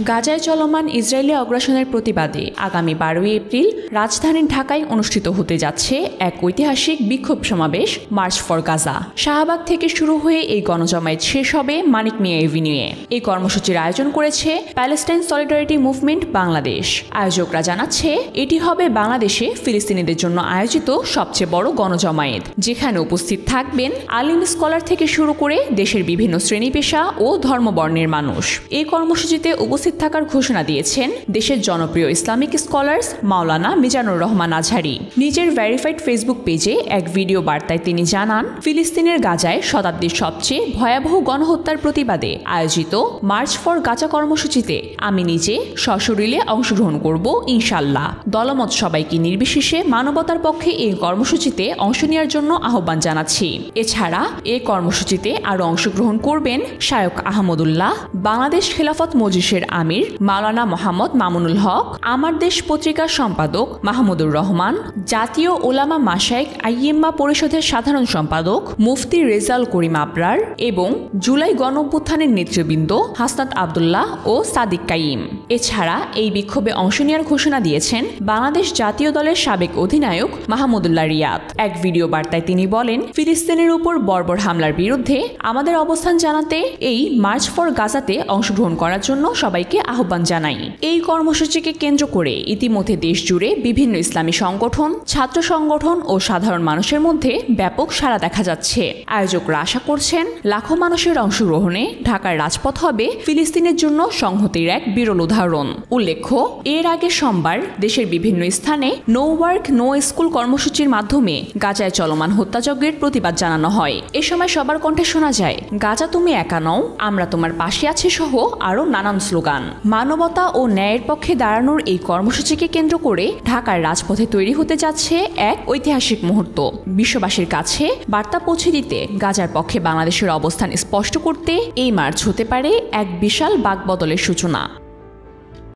গাজায় চলমান ইসরায়েলি অগ্রাসনের প্রতিবাদে আগামী 12 এপ্রিল রাজধানীর ঢাকায় অনুষ্ঠিত হতে যাচ্ছে এক ঐতিহাসিক বিক্ষোভ সমাবেশ মার্চ ফর গাজা। শাহবাগ থেকে শুরু হয়ে এই গণজমায়েত শেষ হবে মানিক মিয়া এভিনিউয়ে। এই কর্মসূচির আয়োজন করেছে প্যালেস্টাইন সলিডারিটি মুভমেন্ট বাংলাদেশ। আয়োজকরা জানাচ্ছে এটি হবে বাংলাদেশে ফিলিস্তিনিদের জন্য আয়োজিত সবচেয়ে বড় গণজমায়েত, যেখানে উপস্থিত থাকবেন আলিম স্কলার থেকে শুরু করে দেশের বিভিন্ন শ্রেণী পেশা ও ধর্মবর্ণের মানুষ। এই কর্মসূচিতে উপস্থিত থাকার ঘোষণা দিয়েছেন দেশের জনপ্রিয় ইসলামিক স্কলার্স মাওলানা মিজানুর রহমান আজহারি। নিজের ভেরিফাইড ফেসবুক পেজে এক ভিডিও বার্তায় তিনি জানান, ফিলিস্তিনের গাজায় শতাব্দীর সবচেয়ে ভয়াবহ গণহত্যার প্রতিবাদে আয়োজিত মার্চ ফর গাজা কর্মসূচিতে আমি নিজে সশরীরে অংশগ্রহণ করব ইনশাল্লাহ। দলমত সবাইকে নির্বিশেষে মানবতার পক্ষে এই কর্মসূচিতে অংশ নেওয়ার জন্য আহ্বান জানাচ্ছি। এছাড়া এই কর্মসূচিতে আরও অংশগ্রহণ করবেন শায়খ আহমদুল্লাহ, বাংলাদেশ খেলাফত মজলিসের আমির মাওলানা মোহাম্মদ মামুনুল হক, আমার দেশ পত্রিকার সম্পাদক মাহমুদুর রহমান, জাতীয় ওলামা মাশায়েখ আইয়েম্মা পরিষদের সাধারণ সম্পাদক মুফতি রেজাল করিম আবরার এবং জুলাই গণঅভ্যুত্থানের নেতৃবৃন্দ হাসনাত আবদুল্লাহ ও সাদিক কাইম। এছাড়া এই বিক্ষোভে অংশ নেওয়ার ঘোষণা দিয়েছেন বাংলাদেশ জাতীয় দলের সাবেক অধিনায়ক মাহমুদুল্লাহ রিয়াদ। এক ভিডিও বার্তায় তিনি বলেন, ফিলিস্তিনের উপর বর্বর হামলার বিরুদ্ধে আমাদের অবস্থান জানাতে এই মার্চ ফর গাজাতে অংশগ্রহণ করার জন্য সবাইকে আহ্বান জানাই। এই কর্মসূচিকে কেন্দ্র করে ইতিমধ্যে দেশ জুড়ে বিভিন্ন ইসলামী সংগঠন, ছাত্র সংগঠন ও সাধারণ মানুষের মধ্যে ব্যাপক সাড়া দেখা যাচ্ছে। আয়োজকরা আশা করছেন লাখো মানুষের অংশগ্রহণে ঢাকার রাজপথ হবে ফিলিস্তিনের জন্য সংহতির এক বিরল উদাহরণ। উল্লেখ্য, এর আগে সোমবার দেশের বিভিন্ন স্থানে নো ওয়ার্ক নো স্কুল কর্মসূচির মাধ্যমে গাজায় চলমান হত্যাযজ্ঞের প্রতিবাদ জানানো হয়। এ সময় সবার কণ্ঠে শোনা যায়, গাজা তুমি একা নও, আমরা তোমার পাশে আছি সহ আরও নানান স্লোগান। মানবতা ও ন্যায়ের পক্ষে দাঁড়ানোর এই কর্মসূচিকে কেন্দ্র করে ঢাকার রাজপথে তৈরি হতে যাচ্ছে এক ঐতিহাসিক মুহূর্ত। বিশ্ববাসীর কাছে বার্তা পৌঁছে দিতে, গাজার পক্ষে বাংলাদেশের অবস্থান স্পষ্ট করতে এই মার্চ হতে পারে এক বিশাল বাকবদলের সূচনা।